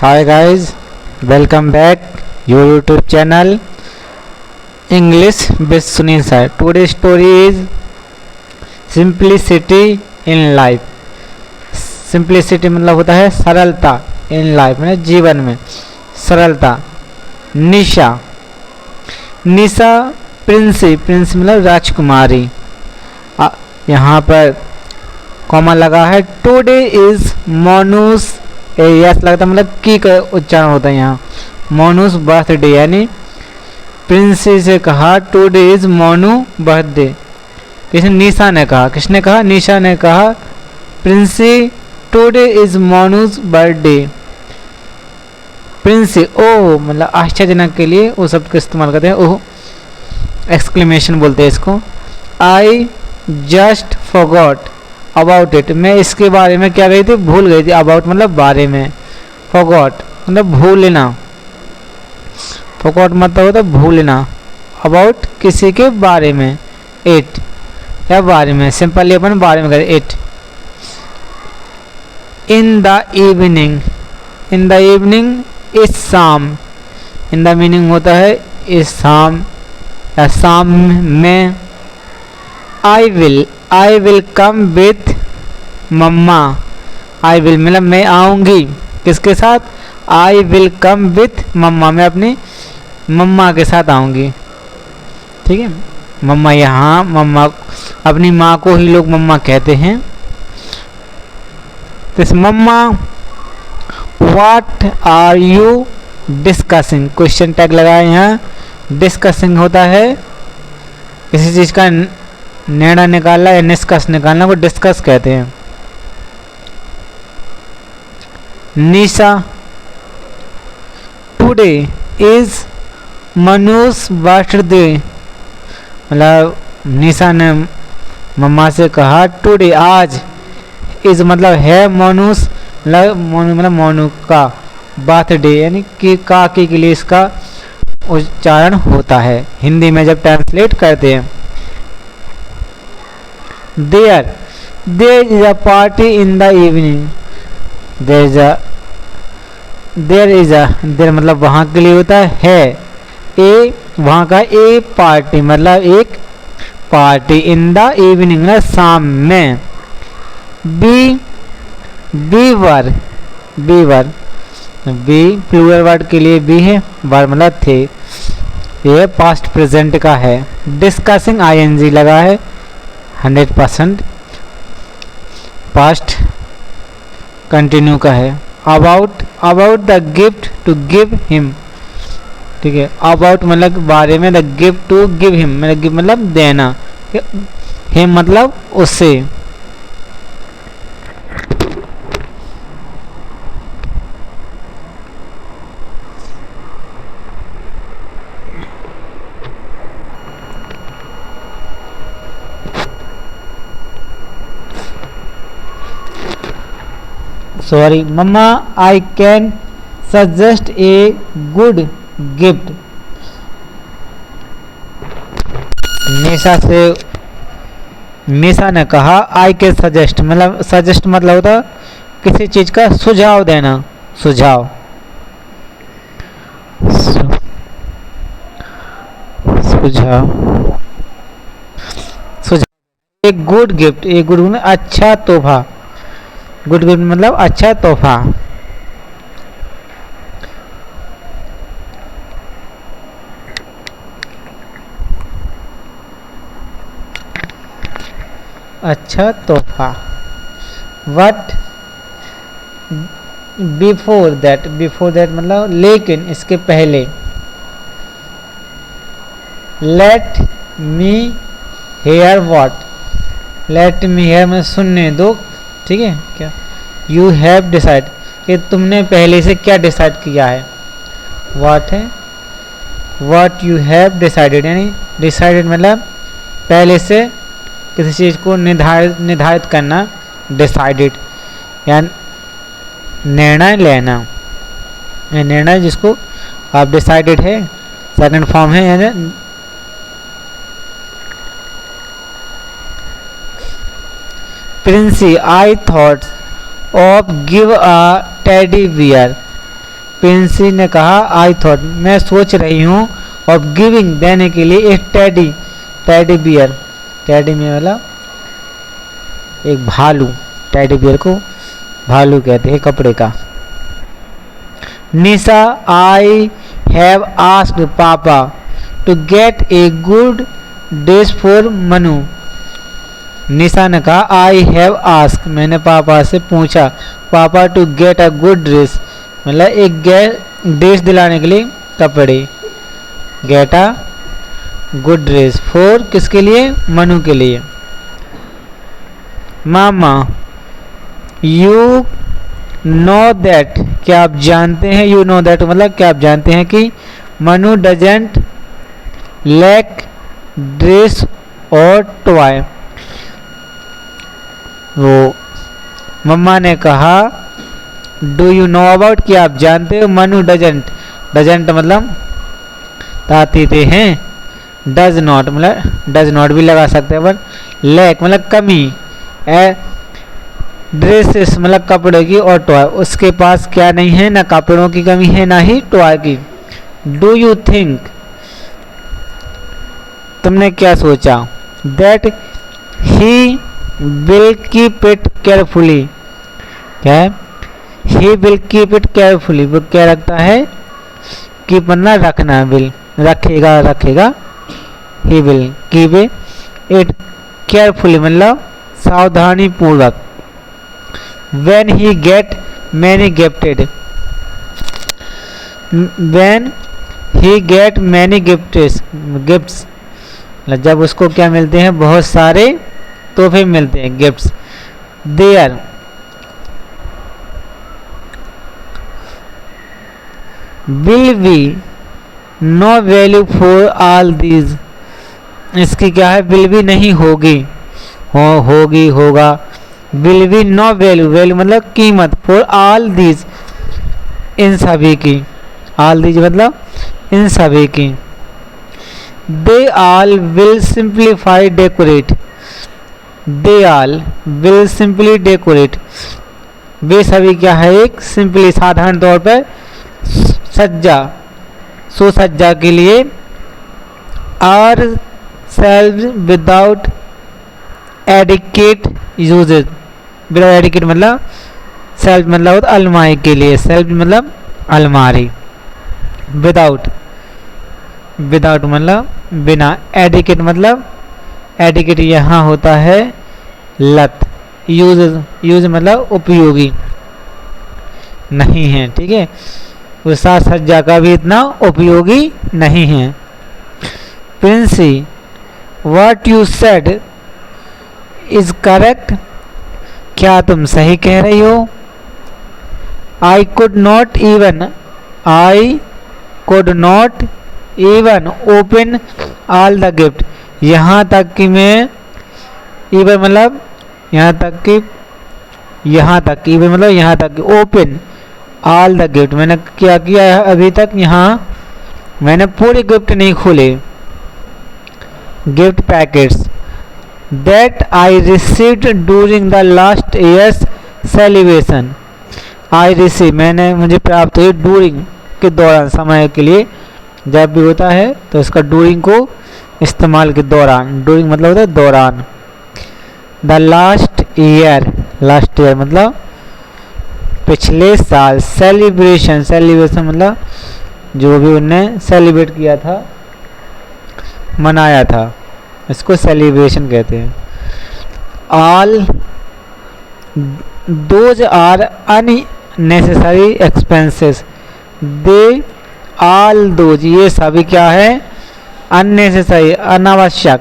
Hi guys, welcome back your YouTube channel English with Sunil sir. Today's story is Simplicity in Life. Simplicity मतलब होता है सरलता, in life मतलब जीवन में सरलता. निशा प्रिंसी मतलब राजकुमारी. यहाँ पर कॉमा लगा है. टुडे इज मोनूस यस लगता है मतलब की का उच्चारण होता है यहाँ. मोनूस बर्थडे यानी प्रिंसी से कहा today is Monu birthday. Nisha ने कहा, किसने कहा? निशा ने कहा Princy today is Monu's birthday. Princy oh मतलब आश्चर्यजनक के लिए वो शब्द का इस्तेमाल करते हैं. ओह एक्सक्लेमेशन बोलते हैं इसको. I just forgot about it. मैं इसके बारे में क्या गई थी? भूल गई थी. अबाउट मतलब बारे में. फॉरगॉट मतलब भूलना. फॉरगॉट मतलब होता है भूलना. अबाउट किसी के बारे में. इट या बारे में. सिंपली अपन बारे में करें it. In the evening. In the evening इस शाम. इन द मीनिंग होता है इस शाम या शाम में. I will come with mamma. I will मतलब मैं आऊँगी. किसके साथ? I will come with mamma. मैं अपनी मम्मा के साथ आऊँगी. ठीक है. मम्मा यहाँ मम्मा अपनी माँ को ही लोग मम्मा कहते हैं. This mamma what are you discussing. Question tag लगाए यहाँ. डिस्कसिंग होता है किसी चीज़ का निर्णय निकालना या निष्कर्ष निकालना को डिस्कस कहते हैं. निशा टुडे इज मनुष बर्थडे. मतलब निशा ने मम्मा से कहा टुडे आज. इज मतलब है मनुष मतलब मोनू का बर्थडे यानी कि काकी के लिए इसका उच्चारण होता है हिंदी में जब ट्रांसलेट करते हैं. There is a party in the evening. There मतलब वहाँ के लिए होता है. ए वहाँ का ए पार्टी मतलब एक पार्टी. इन द इवनिंग मतलब शाम में. बीवर बी प्लूरल वर्ड के लिए बी है. वर मतलब थे. ये पास्ट प्रेजेंट का है. डिस्कसिंग आईएनजी लगा है. 100% पास्ट कंटिन्यू का है. About the gift to give him. ठीक है. अबाउट मतलब बारे में. The gift to give him मतलब देना. हिम मतलब उससे. Sorry mamma I can suggest a good gift. Nisha ने कहा आई कैन सजेस्ट मतलब होता किसी चीज का सुझाव देना. सुझाव एक गुड गिफ्ट. एक गुड अच्छा तोहफा. गुड गिफ्ट मतलब अच्छा तोहफा. अच्छा तोहफा. वट बिफोर दैट मतलब लेकिन इसके पहले. Let me here what. Let me here में सुनने दो. ठीक है. क्या यू हैव डिसाइड कि तुमने पहले से क्या डिसाइड किया है. व्हाट है व्हाट यू हैव डिसाइडेड यानी डिसाइडेड मतलब पहले से किसी चीज़ को निर्धारित करना. डिसाइडेड या निर्णय लेना. निर्णय जिसको आप डिसाइडेड है सेकंड फॉर्म है यानी. Princy I thought of give a teddy bear. Princy ने कहा आई थॉट, मैं सोच रही हूँ, ऑफ गिविंग देने के लिए एक टेडी बियर, टेडी में वाला एक भालू, टेडी बियर को भालू कहते हैं कपड़े का। निशा आई हैव आस्क्ड पापा to get a good dress for Manu. Nisha ने कहा आई हैव आस्क, मैंने पापा से पूछा, papa to get a good dress मतलब एक ड्रेस दिलाने के लिए कपड़े, get a good dress for किसके लिए, मनु के लिए। मामा यू नो दैट, क्या आप जानते हैं, यू नो दैट मतलब क्या आप जानते हैं कि मनु डजेंट लैक ड्रेस और टॉय। वो मम्मा ने कहा डू यू नो अबाउट, क्या आप जानते हो, मनु डजेंट मतलब तातीते हैं, डज नॉट मतलब डज नॉट भी लगा सकते हैं, पर लैक मतलब कमी, ड्रेसेस मतलब कपड़े की, और टॉय उसके पास क्या नहीं है, ना कपड़ों की कमी है ना ही टॉय की। डू यू थिंक, तुमने क्या सोचा, that he will keep it carefully, क्या है, he will keep it carefully, वो क्या रखता है, कीप मतलब रखना, विल रखेगा, he will keep it carefully मतलब सावधानी पूर्वक। when he get many gifted, when he get many gifts मतलब जब उसको क्या मिलते हैं, बहुत सारे तोहफे मिलते हैं, gifts. There will be no value for all these, इसकी क्या है, विल भी नहीं होगी, होगी होगा, will be no value, value मतलब कीमत, फॉर ऑल दीज इन सभी की, ऑल दीज मतलब इन सभी की। They all will simplify decorate, they all will simply decorate, वे सभी क्या है, एक सिंपली साधारण तौर पर सुसज्जा के लिए, our shelf without adequate usages, without adequate मतलब सेल्फ मतलब अलमारी के लिए, सेल्फ मतलब अलमारी, विदाउट मतलब बिना, एडिकेट मतलब एडिकेट यहाँ होता है लत, यूज मतलब उपयोगी नहीं है, ठीक है, उस साज सज्जा का भी इतना उपयोगी नहीं है। Princy what you said is correct, क्या तुम सही कह रही हो। I could not even open all the gift, यहाँ तक कि मैं, इवन मतलब यहाँ तक कि इवन मतलब यहाँ तक कि, ओपन ऑल द गिफ्ट मैंने क्या किया है अभी तक, यहाँ मैंने पूरे गिफ्ट नहीं खोले, gift packets that I received during the last year's celebration, I received मुझे प्राप्त हुई, during के दौरान, समय के लिए जब भी होता है तो इसका during को इस्तेमाल के दौरान, during मतलब होता है दौरान। the last year मतलब पिछले साल, celebration मतलब जो भी उन्हें सेलिब्रेट किया था, मनाया था, इसको सेलिब्रेशन कहते हैं। All those are unnecessary expenses, they all those ये सभी क्या है, अननेसेसरी अनावश्यक,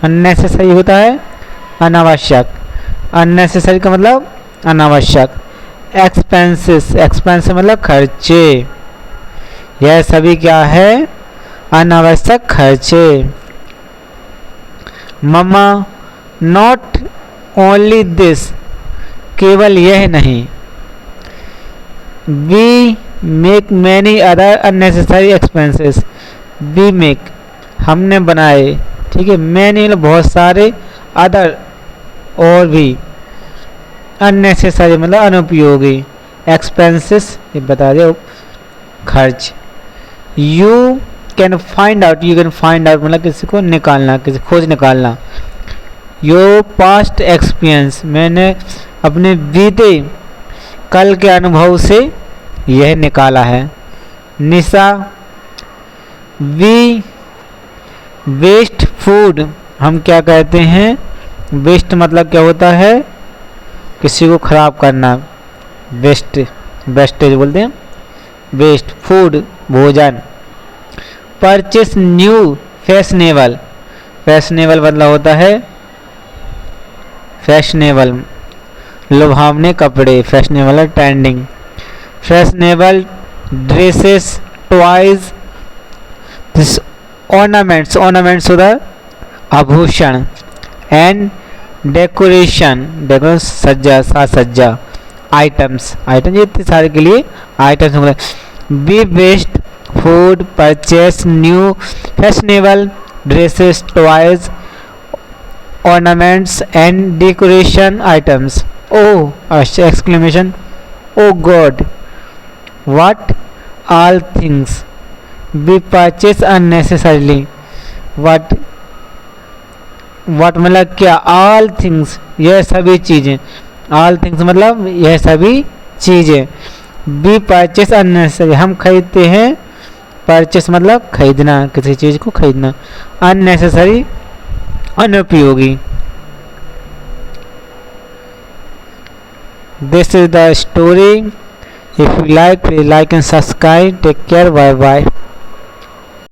अननेसेसरी होता है अनावश्यक, अननेसेसरी का मतलब अनावश्यक, एक्सपेंसेस मतलब खर्चे, यह सभी क्या है, अनावश्यक खर्चे। मम्मा नॉट ओनली दिस, केवल यह नहीं, we make many other unnecessary expenses, we make हमने बनाए, ठीक है, मैनी बहुत सारे, अदर और भी, अननेसेसरी मतलब अनुपयोगी एक्सपेंसेस ये बता दो, खर्च। You can find out, you can find out मतलब किसी को निकालना, किसी खोज निकालना। योर पास्ट एक्सपीरियंस, मैंने अपने बीते कल के अनुभव से यह निकाला है। निशा, वी वेस्ट फूड, हम क्या कहते हैं, वेस्ट मतलब क्या होता है, किसी को ख़राब करना, वेस्ट, वेस्टेज बोलते हैं, वेस्ट फूड भोजन। परचेस न्यू फैशनेबल, फैशनेबल मतलब होता है फैशनेबल, लुभावने कपड़े, फैशनेबल है trending. Fashionable dresses, toys, this ornaments, ornaments होता है आभूषण। एंड डेकोरेशन, डेकोरेशन सज्जा, साज सज्जा। आइटम्स, आइटम ये इतने सारे के लिए आइटम्स होंगे। B best food, purchase new fashionable dresses, toys, ornaments and decoration items. Oh, exclamation, oh God, what all things we purchase unnecessarily. what मतलब क्या, all things यह सभी चीज़ें, all things मतलब यह सभी चीज़ें। we purchase unnecessarily हम खरीदते हैं, purchase मतलब खरीदना, किसी चीज़ को खरीदना, unnecessary अनुपयोगी। This is the story. If you like, please like and subscribe. Take care, bye bye.